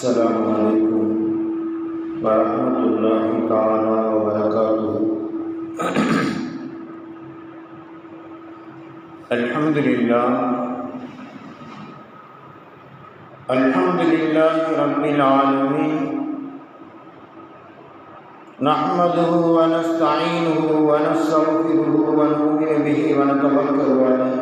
السلام عليكم ورحمة الله تعالى وبركاته. الحمد لله رب العالمين، نحمده ونستعينه ونستغفره ونؤمن به ونتوكل عليه،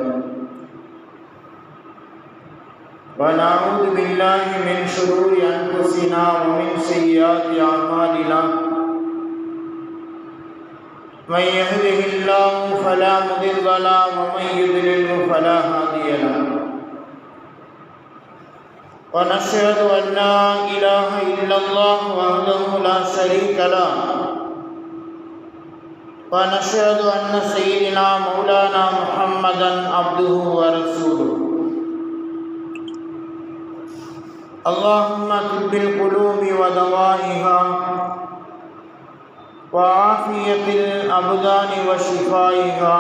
ونعوذ بالله من شرور أنفسنا ومن سيئات أعمالنا، من يهده الله فلا مضل له ومن يضلل فلا هادي له، ونشهد أن لا إله إلا الله وحده لا شريك له، ونشهد أن سيدنا مولانا محمدا عبده ورسوله. اللهم طب القلوب ودوائها وعافية الأبدان وشفائها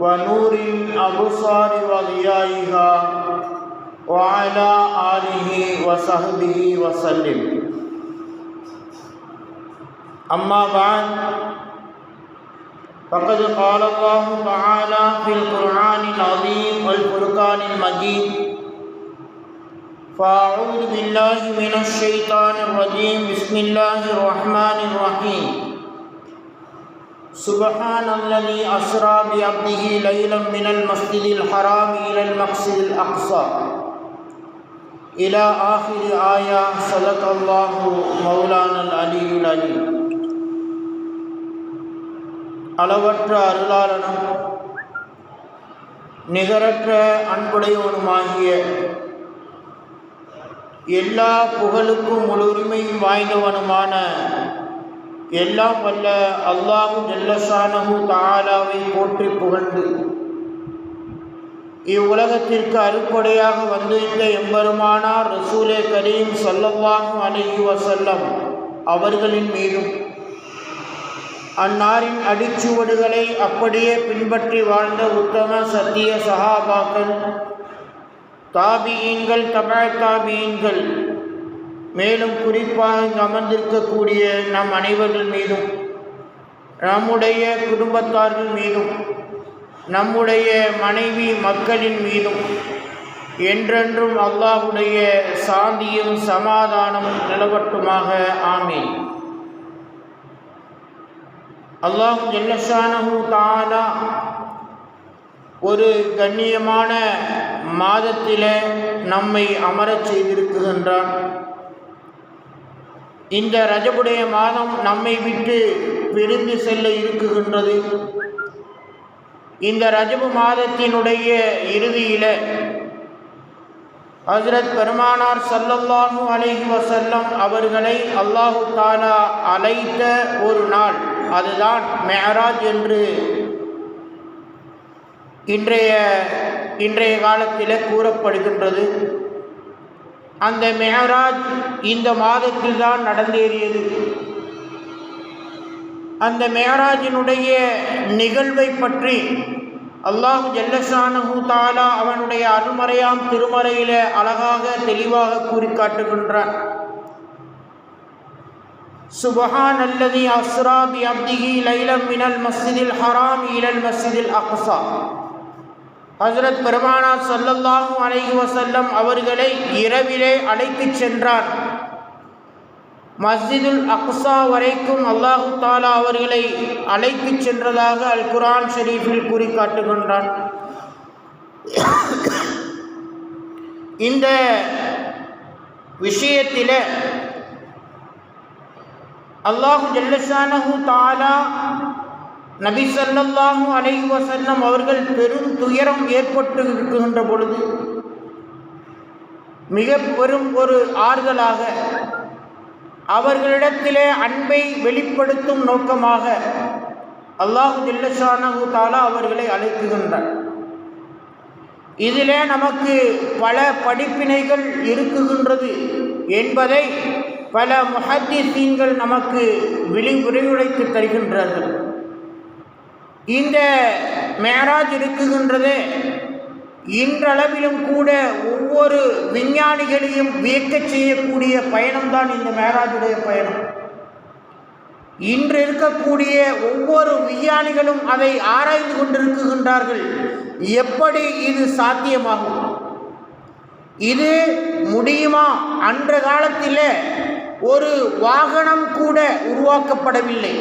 ونور الأبصار وضيائها وعلى آله وصحبه وسلم. أما بعد، فقد قال الله تعالى في القرآن العظيم والفرقان المجيد: فأعوذ بالله من الشيطان الرجيم، بسم الله الرحمن الرحيم. سبحان الذي أسرى بعبده ليلا من المسجد الحرام إلى المسجد الأقصى إلى آخر آية. صدق الله مولانا العلي العليم. அளவற்ற அருளாளனும் நிகரற்ற அன்புடையவனுமாகிய எல்லா புகழுக்கும் முழு உரிமையும் வாய்ந்தவனுமான எல்லாம் வல்ல அல்லாஹு ஜல்லஷானஹு தஆலாவை போற்றி புகழ்ந்து, இவ்வுலகத்திற்கு அருட்கொடையாக வந்திருந்த எம்பெருமானார் ரசூலே கரீம் ஸல்லல்லாஹு அலைஹி வஸல்லம் அவர்களின் மீதும், அன்னாரின் அடிச்சுவடுகளை அப்படியே பின்பற்றி வாழ்ந்த உத்தம சத்திய சஹாபாக்கள், தாபியீன்கள், தாபியீன்கள், மேலும் குறிப்பாக இங்கு அமர்ந்திருக்கக்கூடிய நம் அனைவர்கள் மீதும், நம்முடைய குடும்பத்தார்கள் மீதும், நம்முடைய மனைவி மக்களின் மீதும் என்றென்றும் அல்லாஹ்வுடைய சாந்தியும் சமாதானமும் நிலவட்டுமாக. ஆமீன். அல்லாஹ் ஜல்லஷானஹு தஆலா ஒரு கண்ணியமான மாதத்திலே நம்மை அமரச் செய்திருக்கின்றான். இந்த ரஜபுடைய மாதம் நம்மை விட்டு பிரிந்து செல்ல இருக்குகின்றது. இந்த ரஜபு மாதத்தினுடைய இறுதியில் ஹஜ்ரத் பெருமானார் ஸல்லல்லாஹு அலைஹி வஸல்லம் அவர்களை அல்லாஹு தஆலா அழைத்த ஒரு நாள், அதுதான் மிஅராஜ் என்று இன்றைய காலத்தில் கூறப்படுகின்றது. அந்த மிஅராஜ் இந்த மாதத்தில் தான் நடந்தேறியது. அந்த மிஅராஜினுடைய நிகழ்வை பற்றி அல்லாஹ் ஜல்லஷானஹு தஆலா அவனுடைய அருள்மறையாம் திருமறையிலே அழகாக தெளிவாக கூறி காட்டுகின்றான். சுப்ஹானல்லதி அஸ்ரா பி அப்திஹி லைலம் மினல் மஸ்ஜிதில் ஹராம் இலல் மஸ்ஜிதில் அக்ஸா. ஹஜ்ரத் பெருமானார் ஸல்லல்லாஹு அலைஹி வஸல்லம் அவர்களை இரவிலே அழைத்துச் சென்றான். மஸ்ஜிதுல் அக்ஸா வரைக்கும் அல்லாஹு தஆலா அவர்களை அழைத்துச் சென்றதாக அல் குர்ஆன் ஷரீஃபில் கூறி காட்டுகின்றான். இந்த விஷயத்தில் அல்லாஹு ஜல்லஷானஹு தஆலா நபி ஸல்லல்லாஹு அலைஹி வஸல்லம் அவர்கள் பெரும் துயரம் ஏற்பட்டு இருக்கின்ற பொழுது மிக பெரும் ஒரு ஆறுதலாக அவர்களிடத்திலே அன்பை வெளிப்படுத்தும் நோக்கமாக அல்லாஹு ஜல்லஷானஹு தஆலா அவர்களை அழைக்குகின்றார். இதிலே நமக்கு பல படிப்பினைகள் இருக்குகின்றது என்பதை பல முஹத்திஸீன்கள் நமக்கு விரிவுரைத்து தருகின்றார்கள். இந்த மேராஜ் இருக்குகின்றது இன்றளவிலும் கூட ஒவ்வொரு விஞ்ஞானிகளையும் வியக்கச் செய்யக்கூடிய பயணம்தான் இந்த மேராஜுடைய பயணம். இன்று இருக்கக்கூடிய ஒவ்வொரு விஞ்ஞானிகளும் அதை ஆராய்ந்து கொண்டிருக்கின்றார்கள். எப்படி இது சாத்தியமாகும்? இது முடியுமா? அன்ற காலத்தில் ஒரு வாகனம் கூட உருவாக்கப்படவில்லை.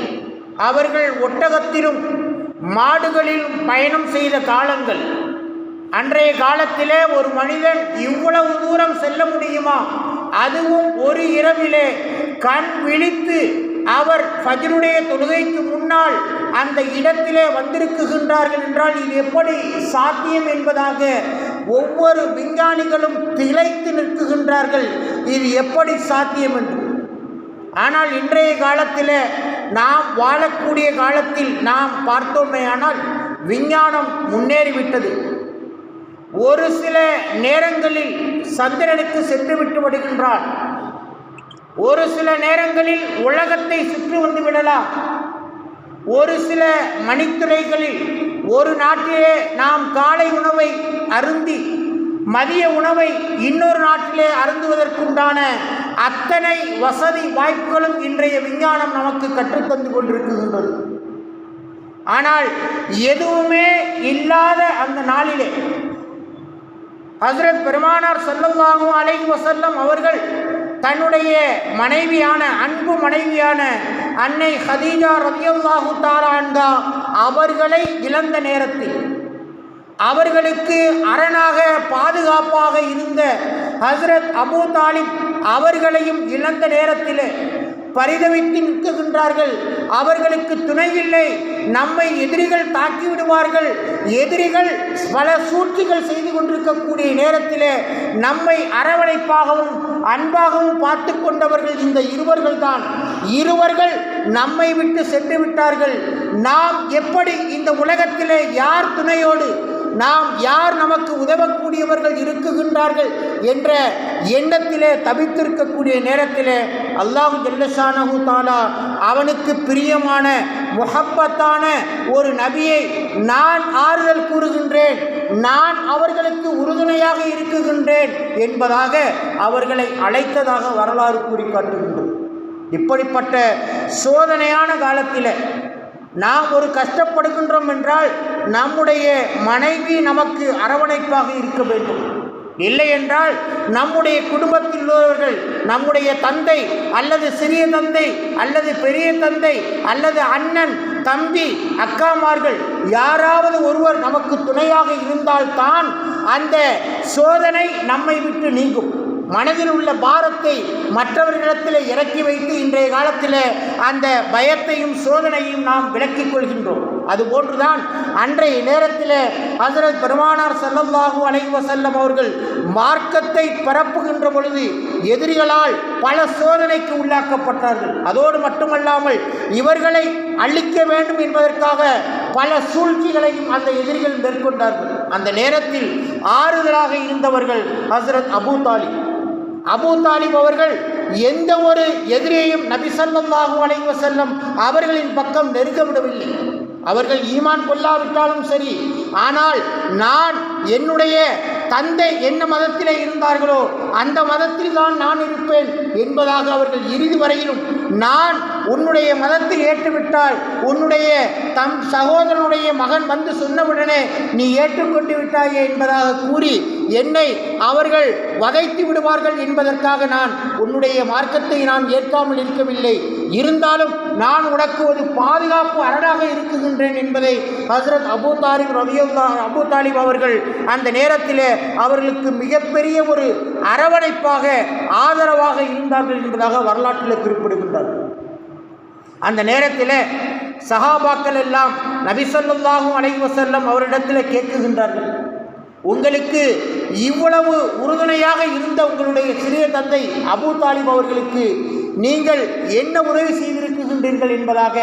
அவர்கள் ஒட்டகத்திலும் மாடுகளிலும் பயணம் செய்த காலங்கள். அன்றைய காலத்திலே ஒரு மனிதன் இவ்வளவு தூரம் செல்ல முடியுமா? அதுவும் ஒரு இரவிலே கண் விழித்து அவர் ஃபஜ்ருடைய தொழுகைக்கு முன்னால் அந்த இடத்திலே வந்திருக்குகின்றார்கள் என்றால் இது எப்படி சாத்தியம் என்பதாக ஒவ்வொரு விஞ்ஞானிகளும் திளைத்து நிற்குகின்றார்கள். இது எப்படி சாத்தியம் என்று. ஆனால் இன்றைய காலத்தில் நாம் வாழக்கூடிய காலத்தில் நாம் பார்த்தோமேயானால் விஞ்ஞானம் முன்னேறிவிட்டது. ஒரு சில நேரங்களில் சந்திரனுக்கு சென்று விட்டு விடுகின்றான். ஒரு சில நேரங்களில் உலகத்தை சுற்றி வந்து விடலாம். ஒரு சில மணித்துறைகளில் ஒரு நாட்டிலே நாம் காலை உணவை அருந்தி மதிய உணவை இன்னொரு நாட்டிலே அருந்துவதற்குண்டான அத்தனை வசதி வாய்ப்புகளும் இன்றைய விஞ்ஞானம் நமக்கு கற்றுத்தந்து கொண்டிருக்கின்றது. ஆனால் எதுவுமே இல்லாத அந்த நாளிலே ஹஜ்ரத் பெருமானார் ஸல்லல்லாஹு அலைஹி வஸல்லம் அவர்கள் தன்னுடைய மனைவியான அன்பு மனைவியான அன்னை ஹதீஜா ரலியல்லாஹு தஆலா அன்ஹா அவர்களை இழந்த நேரத்தில், அவர்களுக்கு அரணாக பாதுகாப்பாக இருந்த ஹஜ்ரத் அபூ தாலிப் அவர்களையும் இழந்த நேரத்தில் பரிதவித்து நிற்கின்றார்கள். அவர்களுக்கு துணை இல்லை. நம்மை எதிரிகள் தாக்கிவிடுவார்கள். எதிரிகள் பல சூழ்ச்சிகள் செய்து கொண்டிருக்கக்கூடிய நேரத்தில் நம்மை அரவணைப்பாகவும் அன்பாகவும் பார்த்து கொண்டவர்கள் இந்த இருவர்கள் தான். இருவர்கள் நம்மை விட்டு சென்று விட்டார்கள். நாம் எப்படி இந்த உலகத்திலே யார் துணையோடு, நாம் யார் நமக்கு உதவக்கூடியவர்கள் இருக்குகின்றார்கள் என்ற எண்ணத்திலே தவித்திருக்கக்கூடிய நேரத்திலே அல்லாஹ் ஜல்லஷானஹு தஆலா அவனுக்கு பிரியமான முஹப்பத்தான ஒரு நபியை நான் ஆறுதல் கூறுகின்றேன், நான் அவர்களுக்கு உறுதுணையாக இருக்குகின்றேன் என்பதாக அவர்களை அழைத்ததாக வரலாறு கூறி காட்டுகின்றது. இப்படிப்பட்ட சோதனையான காலத்தில் நாம் ஒரு கஷ்டப்படுகின்றோம் என்றால் நம்முடைய மனைவி நமக்கு அரவணைப்பாக இருக்க வேண்டும். இல்லை என்றால் நம்முடைய குடும்பத்தில் உள்ளவர்கள், நம்முடைய தந்தை அல்லது சிறிய தந்தை அல்லது பெரிய தந்தை அல்லது அண்ணன் தம்பி அக்காமார்கள் யாராவது ஒருவர் நமக்கு துணையாக இருந்தால்தான் அந்த சோதனை நம்மை விட்டு நீங்கும். மனதில் உள்ள பாரத்தை மற்றவர்களிடத்தில் இறக்கி வைத்து இன்றைய காலத்தில் அந்த பயத்தையும் சோதனையும் நாம் விலக்கிக் கொள்கின்றோம். அதுபோன்றுதான் அன்றைய நேரத்தில் ஹஜ்ரத் பெருமானார் ஸல்லல்லாஹு அலைஹி வஸல்லம் அவர்கள் மார்க்கத்தை பரப்புகின்ற பொழுது எதிரிகளால் பல சோதனைக்கு உள்ளாக்கப்பட்டார்கள். அதோடு மட்டுமல்லாமல் இவர்களை அழிக்க வேண்டும் என்பதற்காக பல சூழ்ச்சிகளையும் அந்த எதிரிகள் மேற்கொண்டார்கள். அந்த நேரத்தில் ஆறுதலாக இருந்தவர்கள் ஹஜ்ரத் அபூ தாலிப். அபூ தாலிப் அவர்கள் எந்த ஒரு எதிரியையும் நபி ஸல்லல்லாஹு அலைஹி வஸல்லம் அவர்களின் பக்கம் நெருங்க விடவில்லை. அவர்கள் ஈமான் கொள்ளாவிட்டாலும் சரி, ஆனால் நான் என்னுடைய தந்தை என்ன மதத்திலே இருந்தார்களோ அந்த மதத்தில் தான் நான் இருப்பேன் என்பதாக அவர்கள் இறுதி வரையிலும், நான் உன்னுடைய மதத்தில் ஏற்றுவிட்டால் உன்னுடைய சகோதரனுடைய மகன் வந்து சொன்னவுடனே நீ ஏற்றுக்கொண்டு விட்டாயே என்பதாக கூறி என்னை அவர்கள் வதைத்து விடுவார்கள் என்பதற்காக நான் உன்னுடைய மார்க்கத்தை நான் ஏற்காமல் இருக்கவில்லை. இருந்தாலும் நான் உனக்கு ஒரு பாதுகாப்பு அரணாக இருக்குகின்றேன் என்பதை ஹஜ்ரத் அபூ தாலிப் அவர்கள் அந்த நேரத்தில் அவர்களுக்கு மிகப்பெரிய ஒரு அரவணைப்பாக ஆதரவாக இருந்தார்கள் என்பதாக வரலாற்றில் குறிப்பிடுகின்றார்கள். அந்த நேரத்தில் சஹாபாக்கள் எல்லாம் நபி ஸல்லல்லாஹு அலைஹி வஸல்லம் அவரிடத்தில் கேட்குகின்றார்கள், உங்களுக்கு இவ்வளவு உறுதுணையாக இருந்த உங்களுடைய சிறிய தந்தை அபூ தாலிப் அவர்களுக்கு நீங்கள் என்ன உதவி செய்திருக்கின்றீர்கள் என்பதாக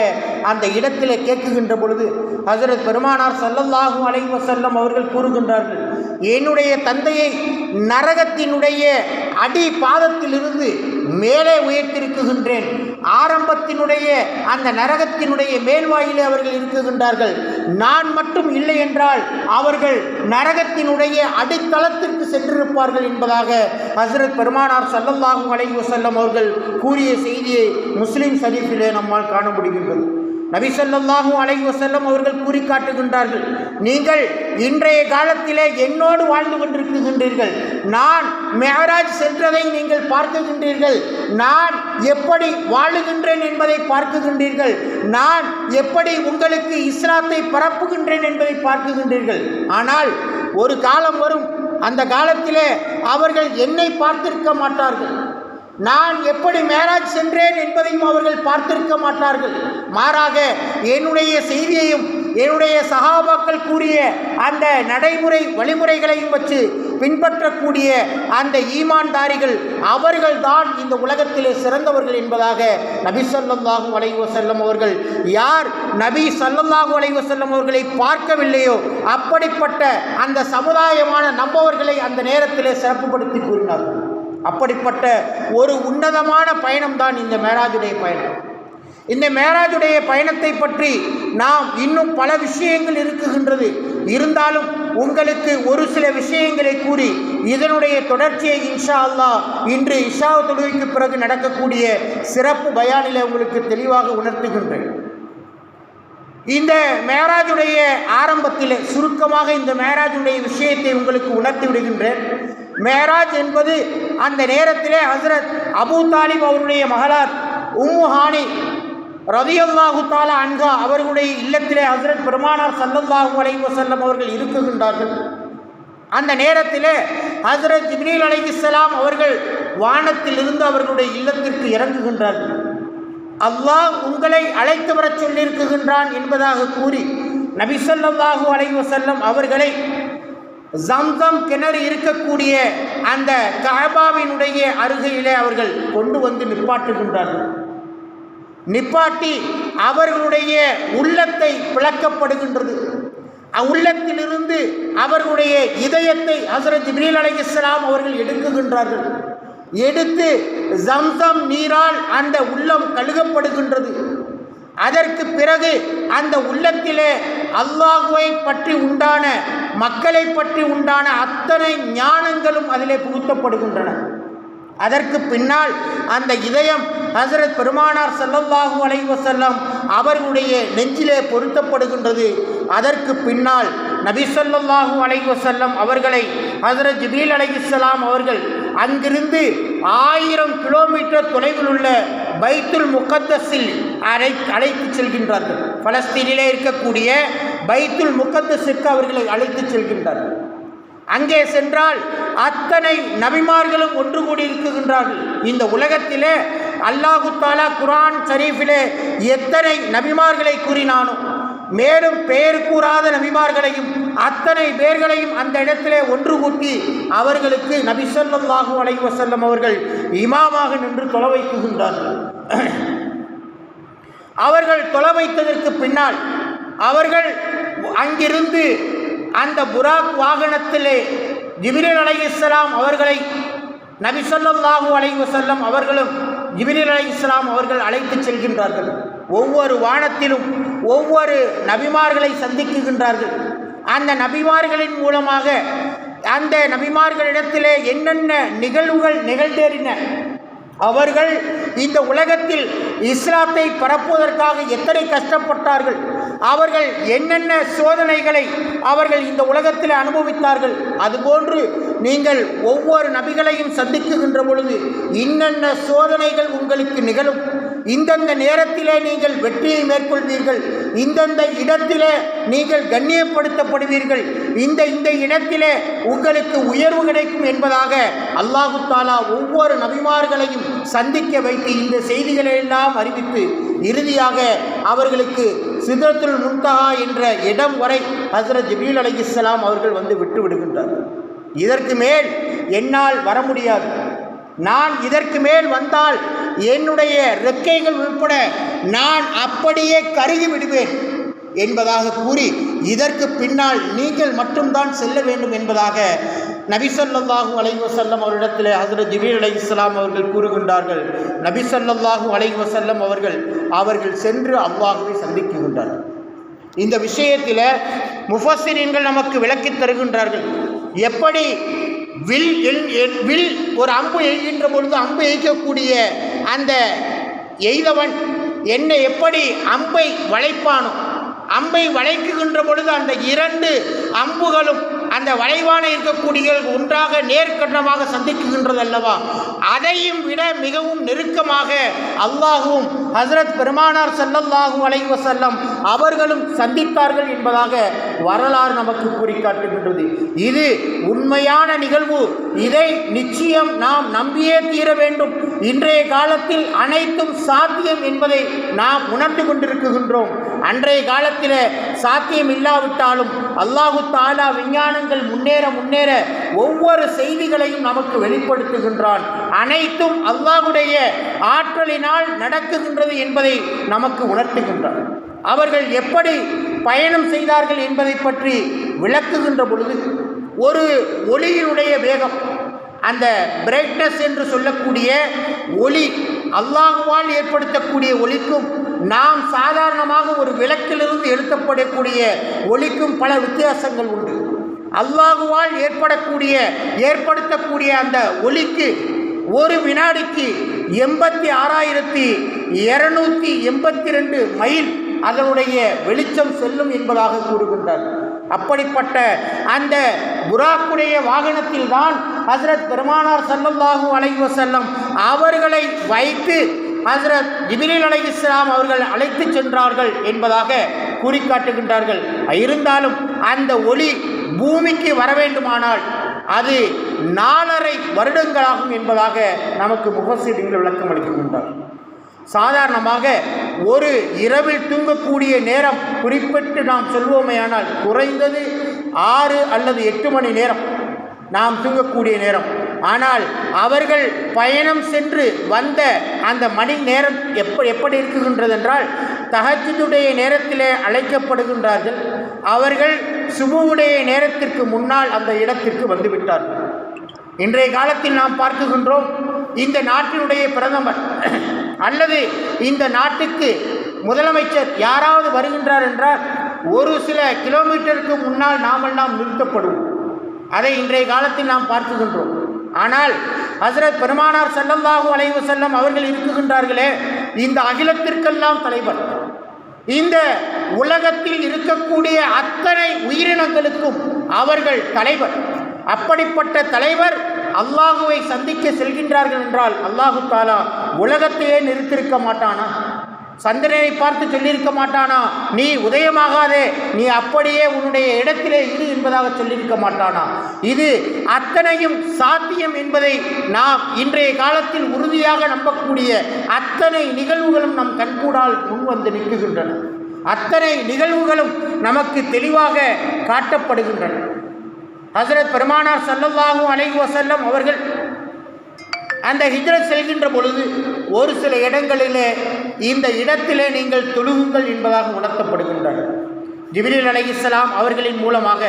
அந்த இடத்தில் கேட்குகின்ற பொழுது ஹஜ்ரத் பெருமானார் ஸல்லல்லாஹு அலைஹி வஸல்லம் அவர்கள் கூறுகின்றார்கள், என்னுடைய தந்தையை நரகத்தினுடைய அடி பாதத்திலிருந்து மேலே உயர்த்திருக்கின்றேன். ஆரம்பத்தினுடைய அந்த நரகத்தினுடைய மேல்வாயிலே அவர்கள் இருக்குகின்றார்கள். நான் மட்டும் இல்லை என்றால் அவர்கள் நரகத்தினுடைய அடித்தளத்திற்கு சென்றிருப்பார்கள் என்பதாக ஹஸ்ரத் பெருமானார் ஸல்லல்லாஹு அலைஹி வஸல்லம் அவர்கள் கூறிய செய்தியை முஸ்லிம் ஷரீஃபிலே நம்மால் காண முடிகின்றது. நபி ஸல்லல்லாஹு அலைஹி வஸல்லம் அவர்கள் கூறி காட்டுகின்றார்கள், நீங்கள் இன்றைய காலத்திலே என்னோடு வாழ்ந்து கொண்டிருக்கின்றீர்கள், நான் மிஅராஜ் சென்றதை நீங்கள் பார்க்குகின்றீர்கள், நான் எப்படி வாழுகின்றேன் என்பதை பார்க்குகின்றீர்கள், நான் எப்படி உங்களுக்கு இஸ்லாத்தை பரப்புகின்றேன் என்பதை பார்க்குகின்றீர்கள். ஆனால் ஒரு காலம் வரும், அந்த காலத்திலே அவர்கள் என்னை பார்த்திருக்க மாட்டார்கள், நான் எப்படி மேராஜ் சென்றேன் என்பதையும் அவர்கள் பார்த்திருக்க மாட்டார்கள். மாறாக என்னுடைய செய்தியையும் என்னுடைய சஹாபாக்கள் கூறிய அந்த நடைமுறை வழிமுறைகளையும் வச்சு பின்பற்றக்கூடிய அந்த ஈமான்தாரிகள் அவர்கள்தான் இந்த உலகத்திலே சிறந்தவர்கள் என்பதாக நபி ஸல்லல்லாஹு அலைஹி வஸல்லம் அவர்கள், யார் நபி ஸல்லல்லாஹு அலைஹி வஸல்லம் அவர்களை பார்க்கவில்லையோ அப்படிப்பட்ட அந்த சமுதாயமான நம்பவர்களை அந்த நேரத்திலே சிறப்புப்படுத்தி கூறினார்கள். அப்படிப்பட்ட ஒரு உன்னதமான பயணம்தான் இந்த மேராஜுடைய பயணம். இந்த மேராஜுடைய பயணத்தை பற்றி நாம் இன்னும் பல விஷயங்கள் இருக்குகின்றது. இருந்தாலும் உங்களுக்கு ஒரு சில விஷயங்களை கூறி இதனுடைய தொடர்ச்சியை இன்ஷா அல்லாஹ் இன்று இஷா தொழுகைக்கு பிறகு நடக்கக்கூடிய சிறப்பு பயானிலே உங்களுக்கு தெளிவாக உணர்த்துகின்றேன். இந்த மேராஜுடைய ஆரம்பத்தில் சுருக்கமாக இந்த மேராஜுடைய விஷயத்தை உங்களுக்கு உணர்த்தி விடுகின்றேன். மேராஜ் என்பது அந்த நேரத்திலே ஹஸ்ரத் அபூ தாலிப் அவருடைய மகளார் உம்மு ஹானி ரலியல்லாஹு தஆலா அன்ஹா அவர்களுடைய இல்லத்திலே ஹஸ்ரத் பெருமானார் ஸல்லல்லாஹு அலைஹி வஸல்லம் அவர்கள் இருக்குகின்றார்கள். அந்த நேரத்திலே ஹஸ்ரத் ஜிப்ரீல் அலைஹிஸ்ஸலாம் அவர்கள் வானத்திலிருந்து அவர்களுடைய இல்லத்திற்கு இறங்குகின்றார்கள். அல்லாஹ் உங்களை அழைத்து வரச் சொல்லியிருக்குகின்றான் என்பதாக கூறி நபி ஸல்லல்லாஹு அலைஹி வஸல்லம் அவர்களை ஜம்சம் கிணறு இருக்கக்கூடிய அந்த கஅபாவினுடைய அருகிலே அவர்கள் கொண்டு வந்து நிப்பாட்டுகின்றார்கள். நிப்பாட்டி அவர்களுடைய உள்ளத்தை பிளக்கப்படுகின்றது. உள்ளத்திலிருந்து அவர்களுடைய இதயத்தை ஹஸ்ரத் ஜிப்ரீல் அலைஹிஸ்ஸலாம் அவர்கள் எடுக்குகின்றார்கள். எடுத்து ஜம்சம் நீரால் அந்த உள்ளம் கழுகப்படுகின்றது. அதற்கு பிறகு அந்த உள்ளத்திலே அல்லாஹ்வை பற்றி உண்டான, மக்களை பற்றி உண்டான அத்தனை ஞானங்களும் அதிலே புகுத்தப்படுகின்றன. அதற்கு பின்னால் அந்த இதயம் ஹஸ்ரத் பெருமானார் ஸல்லல்லாஹு அலைஹி வஸல்லம் அவர்களுடைய நெஞ்சிலே பொருத்தப்படுகின்றது. அதற்கு பின்னால் நபி ஸல்லல்லாஹு அலைஹி வஸல்லம் அவர்களை ஹஸ்ரத் ஜிப்ரீல் அலைஹிஸ்ஸலாம் அவர்கள் அங்கிருந்து 1000 கிலோமீட்டர் தொலைவில் உள்ள பைத்துல் முகத்தஸில் அழைத்து செல்கின்றார்கள். பலஸ்தீனிலே இருக்கக்கூடிய பைத்துல் முகத்தஸிற்கு அவர்களை அழைத்து செல்கின்றார்கள். அங்கே சென்றால் அத்தனை நபிமார்களும் ஒன்று கூடி இருக்குகின்றார்கள். இந்த உலகத்திலே அல்லாஹு தஆலா குர்ஆன் ஷரீஃபிலே எத்தனை நபிமார்களை கூறினானோ, மேலும் பெயர் கூறாத நபிமார்களையும் அத்தனை பேர்களையும் அந்த இடத்திலே ஒன்று கூட்டி அவர்களுக்கு நபி ஸல்லல்லாஹு அலைஹி வஸல்லம் அவர்கள் இமாமாக நின்று தொலை வைக்குகின்றார்கள். அவர்கள் தொலை வைத்ததற்கு பின்னால் அவர்கள் அங்கிருந்து அந்த புராக் வாகனத்திலே ஜிப்ரீல் அலைஹிஸ்ஸலாம் அவர்களை நபி ஸல்லல்லாஹு அலைஹி வஸல்லம் அவர்களும் ஜிப்ரீல் அலைஹிஸ்ஸலாம் அவர்கள் அழைத்து செல்கின்றார்கள். ஒவ்வொரு வானத்திலும் ஒவ்வொரு நபிமார்களை சந்திக்குகின்றார்கள். அந்த நபிமார்களின் மூலமாக அந்த நபிமார்களிடத்திலே என்னென்ன நிகழ்வுகள் நிகழ்ந்தேறின, அவர்கள் இந்த உலகத்தில் இஸ்லாத்தை பரப்புவதற்காக எத்தனை கஷ்டப்பட்டார்கள், அவர்கள் என்னென்ன சோதனைகளை அவர்கள் இந்த உலகத்தில் அனுபவித்தார்கள், அதுபோன்று நீங்கள் ஒவ்வொரு நபிகளையும் சந்திக்குகின்ற பொழுது இன்னென்ன சோதனைகள் உங்களுக்கு நிகழும், இந்தந்த நேரத்திலே நீங்கள் வெற்றியை மேற்கொள்வீர்கள், இந்தந்த இடத்திலே நீங்கள் கண்ணியப்படுத்தப்படுவீர்கள், இந்த இடத்திலே உங்களுக்கு உயர்வு கிடைக்கும் என்பதாக அல்லாஹு தஆலா ஒவ்வொரு நபிமார்களையும் சந்திக்க வைத்து இந்த செய்திகளை எல்லாம் அறிவித்து இறுதியாக அவர்களுக்கு சித்ரத்துல் முன்தஹா என்ற இடம் வரை ஹஸ்ரத் ஜிப்ரீல் அலைஹிஸ்ஸலாம் அவர்கள் வந்து விட்டு விடுகின்றார்கள். இதற்கு மேல் என்னால் வர முடியாது, நான் இதற்கு மேல் வந்தால் என்னுடைய ரெக்கைகள் உட்பட நான் அப்படியே கருகி விடுவேன் என்பதாக கூறி இதற்கு பின்னால் நீங்கள் மட்டும்தான் செல்ல வேண்டும் என்பதாக நபி ஸல்லல்லாஹு அலைஹி வஸல்லம் அவரிடத்தில் ஹஜ்ரத் ஜிப்ரீல் அலைஹிஸ்ஸலாம் அவர்கள் கூறுகின்றார்கள், நபி ஸல்லல்லாஹு அலைஹி வஸல்லம் அவர்கள் சென்று அல்லாஹ்வை சந்திக்கின்றார்கள். இந்த விஷயத்தில் முஃபஸ்ஸிரீன்கள் நமக்கு விளக்கி தருகின்றார்கள். எப்படி வில் ஒரு அம்பு எய்கின்ற பொழுது அம்பு எய்க்கக்கூடிய அந்த எய்தவன் என்னை எப்படி அம்பை வளைப்பானோ, அம்பை வளைக்குகின்ற பொழுது அந்த இரண்டு அம்புகளும் அந்த வளைவான இருக்கக்கூடிய ஒன்றாக நேர்கண்ணமாக சந்திக்குகின்றது அல்லவா, அதையும் விட மிகவும் நெருக்கமாக அல்லாஹுவும் ஹஜ்ரத் பெருமானார் ஸல்லல்லாஹு அலைஹி வஸல்லம் அவர்களும் சந்தித்தார்கள் என்பதாக வரலாறு நமக்கு கூறி காட்டுகின்றது. இது உண்மையான நிகழ்வு. இதை நிச்சயம் நாம் நம்பியே தீர வேண்டும். இன்றைய காலத்தில் அனைத்தும் சாத்தியம் என்பதை நாம் உணர்ந்து கொண்டிருக்கின்றோம். அன்றைய காலத்தில் சாத்தியம் இல்லாவிட்டாலும் அல்லாஹு தஆலா விஞ்ஞானங்கள் முன்னேற ஒவ்வொரு செய்திகளையும் நமக்கு வெளிப்படுத்துகின்றான். அனைத்தும் அல்லாஹ்வுடைய ஆற்றலினால் நடக்குகின்றது என்பதை நமக்கு உணர்த்துகின்றான். அவர்கள் எப்படி பயணம் செய்தார்கள் என்பதை பற்றி விளக்குகின்ற பொழுது, ஒரு ஒளியினுடைய வேகம், அந்த பிரைட்னஸ் என்று சொல்லக்கூடிய ஒளி, அல்லாஹ்வால் ஏற்படுத்தக்கூடிய ஒளிக்கும் நாம் சாதாரணமாக ஒரு விளக்கிலிருந்து எழுத்தப்படக்கூடிய ஒளிக்கும் பல வித்தியாசங்கள் உண்டு. அல்லாஹ்வால் ஏற்படுத்தக்கூடிய அந்த ஒளிக்கு ஒரு வினாடிக்கு 86,282 மைல் அதனுடைய வெளிச்சம் செல்லும் என்பதாக கூறுகின்றார். அப்படிப்பட்ட அந்த புராக்குடைய வாகனத்தில் தான் ஹஜ்ரத் பெருமானார் ஸல்லல்லாஹு அலைஹி வஸல்லம் அவர்களை வைத்து ஹஜ்ரத் ஜிப்ரீல் அலைஹிஸ்ஸலாம் அவர்கள் அழைத்து சென்றார்கள் என்பதாக கூறி காட்டுகின்றார்கள். இருந்தாலும் அந்த ஒளி பூமிக்கு வர வேண்டுமானால் அது 4.5 வருடங்களாகும் என்பதாக நமக்கு முஃபஸ்ஸிரீன்கள் விளக்கம் அளிக்கின்றார். சாதாரணமாக ஒரு இரவில் தூங்கக்கூடிய நேரம் குறிப்பிட்டு நாம் சொல்வோமேயானால் குறைந்தது 6 அல்லது 8 மணி நேரம் நாம் தூங்கக்கூடிய நேரம். ஆனால் அவர்கள் பயணம் சென்று வந்த அந்த மணி நேரம் எப்படி இருக்குகின்றது என்றால், தஹஜ்ஜுடைய நேரத்திலே அழைக்கப்படுகின்றார்கள். அவர்கள் சுபுவுடைய நேரத்திற்கு முன்னால் அந்த இடத்திற்கு வந்துவிட்டார்கள். இன்றைய காலத்தில் நாம் பார்க்குகின்றோம், இந்த நாட்டினுடைய பிரதமர் அல்லது இந்த நாட்டுக்கு முதலமைச்சர் யாராவது வருகின்றார் என்றால் ஒரு சில கிலோமீட்டருக்கு முன்னால் நாமெல்லாம் நிறுத்தப்படுவோம். அதை இன்றைய காலத்தில் நாம் பார்க்குகின்றோம். ஆனால் ஹஜ்ரத் பெருமானார் ஸல்லல்லாஹு அலைஹி வஸல்லம் அவர்கள் இருக்குகின்றார்களே, இந்த அகிலத்திற்கெல்லாம் தலைவர், இந்த உலகத்தில் இருக்கக்கூடிய அத்தனை உயிரினங்களுக்கும் அவர்கள் தலைவர். அப்படிப்பட்ட தலைவர் அல்லாஹுவை சந்திக்க செல்கின்றார்கள் என்றால் அல்லாஹு தஆலா உலகத்தையே நிறுத்திருக்க மாட்டானா? சந்திரனை பார்த்து சொல்லியிருக்க மாட்டானா, நீ உதயமாகாதே, நீ அப்படியே உன்னுடைய இடத்திலே இரு என்பதாக சொல்லியிருக்க மாட்டானா? இது அத்தனையும் சாத்தியம் என்பதை நாம் இன்றைய காலத்தில் உறுதியாக நம்பக்கூடிய அத்தனை நிகழ்வுகளும் நம் கண்கூடால் முன்வந்து நிற்குகின்றன. அத்தனை நிகழ்வுகளும் நமக்கு தெளிவாக காட்டப்படுகின்றன. ஹஜ்ரத் பெருமானார் ஸல்லல்லாஹு அலைஹி வஸல்லம் அவர்கள் அந்த ஹிஜ்ரத் செல்கின்ற பொழுது ஒரு சில இடங்களிலே இந்த இடத்திலே நீங்கள் தொழுகுங்கள் என்பதாக உணர்த்தப்படுகின்றனர். ஜிப்ரீல் அலைஹிஸ்ஸலாம் அவர்களின் மூலமாக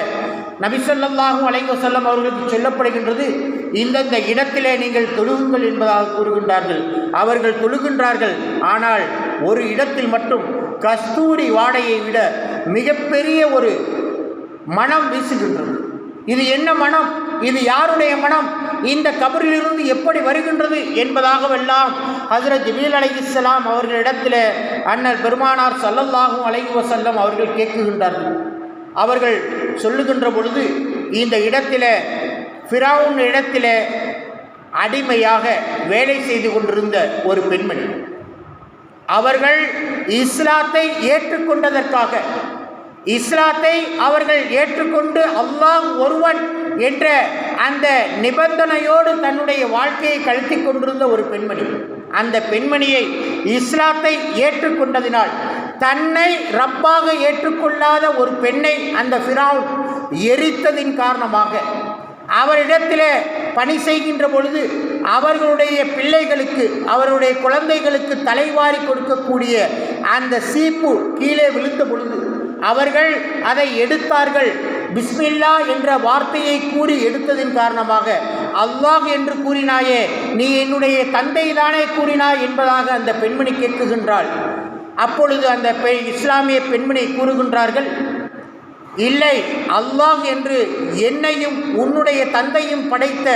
நபி ஸல்லல்லாஹு அலைஹி வஸல்லம் அவர்களுக்கு சொல்லப்படுகின்றது, இந்தந்த இடத்திலே நீங்கள் தொழுகுங்கள் என்பதாக கூறுகின்றார்கள். அவர்கள் தொழுகின்றார்கள். ஆனால் ஒரு இடத்தில் மட்டும் கஸ்தூரி வாடையை விட மிகப்பெரிய ஒரு மனம் வீசுகின்றது. இது என்ன மனம்? இது யாருடைய மனம்? இந்த கபரிலிருந்து எப்படி வருகின்றது என்பதாகவெல்லாம் ஹஜ்ரத் ஜிப்ரீல் அலைஹிஸ்ஸலாம் அவர்களிடத்தில் அண்ணல் பெருமானார் ஸல்லல்லாஹு அலைஹி வஸல்லம் அவர்கள் கேட்குகின்றார்கள். அவர்கள் சொல்லுகின்ற பொழுது, இந்த இடத்தில் ஃபிரௌன் இடத்தில் அடிமையாக வேலை செய்து கொண்டிருந்த ஒரு பெண்மணி, அவர்கள் இஸ்லாத்தை ஏற்றுக்கொண்டதற்காக, இஸ்லாத்தை அவர்கள் ஏற்றுக்கொண்டு அல்லாஹ் ஒருவன் என்ற அந்த நிபந்தனையோடு தன்னுடைய வாழ்க்கையை கழித்து கொண்டிருந்த ஒரு பெண்மணி, அந்த பெண்மணியை இஸ்லாத்தை ஏற்றுக்கொண்டதினால் தன்னை ரப்பாக ஏற்றுக்கொள்ளாத ஒரு பெண்ணை அந்த ஃபிரௌன் எரித்ததின் காரணமாக அவரிடத்தில் பணி செய்கின்ற பொழுது அவர்களுடைய பிள்ளைகளுக்கு, அவருடைய குழந்தைகளுக்கு தலைவாரி கொடுக்கக்கூடிய அந்த சீப்பு கீழே விழுந்த பொழுது அவர்கள் அதை எடுத்தார்கள். பிஸ்மில்லா என்ற வார்த்தையை கூறி எடுத்ததின் காரணமாக அல்லாஹ் என்று கூறினாயே, நீ என்னுடைய தந்தை தானே கூறினாய் என்பதாக அந்த பெண்மணி கேட்குகின்றாள். அப்பொழுது அந்த இஸ்லாமிய பெண்மணி கூறுகின்றார்கள், இல்லை, அல்லாஹ் என்று என்னையும் உன்னுடைய தந்தையும் படைத்த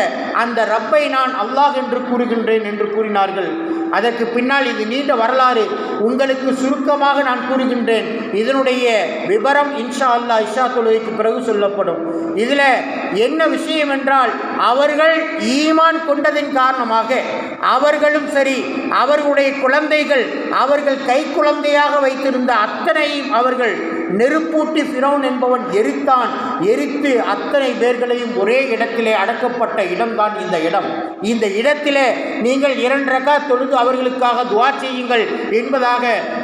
அந்த ரப்பை நான் அல்லாஹ் என்று கூறுகின்றேன் என்று கூறினார்கள். அதற்கு பின்னால் இது நீண்ட வரலாறு, உங்களுக்கு சுருக்கமாக நான் கூறுகின்றேன். இதனுடைய விவரம் இன்ஷா அல்லாஹ் இஷா தொழுகைக்கு பிறகு சொல்லப்படும். இதில் என்ன விஷயம் என்றால், அவர்கள் ஈமான் கொண்டதின் காரணமாக அவர்களும் சரி, அவர்களுடைய குழந்தைகள், அவர்கள் கை குழந்தையாக வைத்திருந்த அத்தனையும் அவர்கள் நெருப்பூட்டி ஃபிரௌன் என்பவன் எரித்தான். எரித்து அத்தனை பேர்களையும் ஒரே இடத்திலே அடக்கப்பட்ட இடம்தான் இந்த இடம். இந்த இடத்திலே நீங்கள் 2 ரக்காத் தொழுது அவர்களுக்காக துஆ செய்யுங்கள் என்பதாக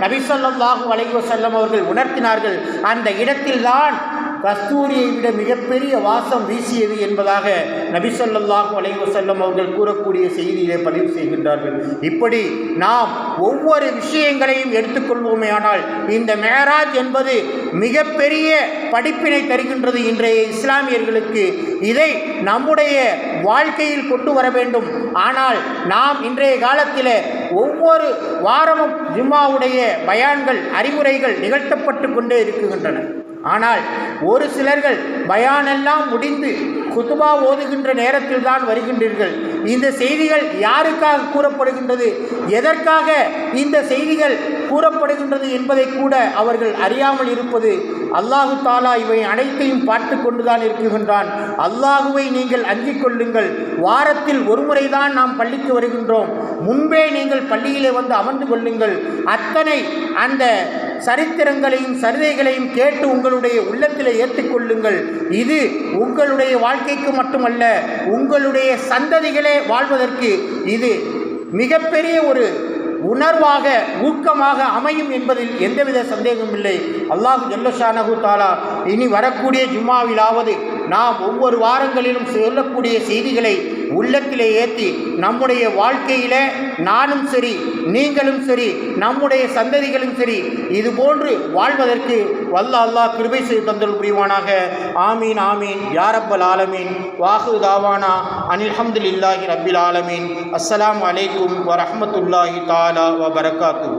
நபி ஸல்லல்லாஹு அலைஹி வஸல்லம் அவர்கள் உணர்த்தினார்கள். அந்த இடத்தில்தான் கஸ்தூரியை விட மிகப்பெரிய வாசம் வீசியது என்பதாக நபி ஸல்லல்லாஹு அலைஹி வஸல்லம் அவர்கள் கூறக்கூடிய செய்தியிலே பதிவு செய்கின்றார்கள். இப்படி நாம் ஒவ்வொரு விஷயங்களையும் எடுத்துக்கொள்வோமே ஆனால் இந்த மேராஜ் என்பது மிகப்பெரிய படிப்பினை தருகின்றது இன்றைய இஸ்லாமியர்களுக்கு. இதை நம்முடைய வாழ்க்கையில் கொண்டு வர வேண்டும். ஆனால் நாம் இன்றைய காலத்தில் ஒவ்வொரு வாரமும் ஜும்மாவுடைய பயான்கள், அறிவுரைகள் நிகழ்த்தப்பட்டு கொண்டே இருக்கின்றன. ஆனால் ஒரு சிலர்கள் பயானெல்லாம் முடிந்து குதுபா ஓதுகின்ற நேரத்தில் தான் வருகின்றீர்கள். இந்த செய்திகள் யாருக்காக கூறப்படுகின்றது, எதற்காக இந்த செய்திகள் கூறப்படுகின்றது என்பதை கூட அவர்கள் அறியாமல் இருப்பது. அல்லாஹு தாலா இவை அனைத்தையும் பார்த்து கொண்டுதான் இருக்குகின்றான். அல்லாஹுவை நீங்கள் அஞ்சிக் கொள்ளுங்கள். வாரத்தில் ஒரு முறைதான் நாம் பள்ளிக்கு வருகின்றோம். முன்பே நீங்கள் பள்ளியிலே வந்து அமர்ந்து கொள்ளுங்கள். அத்தனை அந்த சரித்திரங்களையும் சரிதைகளையும் கேட்டு உங்களுடைய உள்ளத்தில் ஏற்றுக்கொள்ளுங்கள். இது உங்களுடைய வாழ்க்கைக்கு மட்டுமல்ல, உங்களுடைய சந்ததிகளே வாழ்வதற்கு இது மிகப்பெரிய ஒரு உணர்வாக, ஊக்கமாக அமையும் என்பதில் எந்தவித சந்தேகமும் இல்லை. அல்லாஹ் ஜல்ல ஷானஹு தஆலா இனி வரக்கூடிய ஜும்மாவிலாவது நாம் ஒவ்வொரு வாரங்களிலும் சொல்லக்கூடிய செய்திகளை உள்ளத்திலே ஏற்றி நம்முடைய வாழ்க்கையில் நானும் சரி, நீங்களும் சரி, நம்முடைய சந்ததிகளும் சரி, இதுபோன்று வாழ்வதற்கு வல்ல அல்லாஹ் கிருபை செய்து தந்தல் புரிவானாக. ஆமீன் ஆமீன் யா ரப்பல் ஆலமீன். வாஹிரு தாவானா அனில் ஹம்துலில்லாஹி ரப்பில் ஆலமீன். அஸ்ஸலாமு அலைக்கும் வரஹ்மத்துல்லாஹி தஆலா வ பரகாத்துஹு.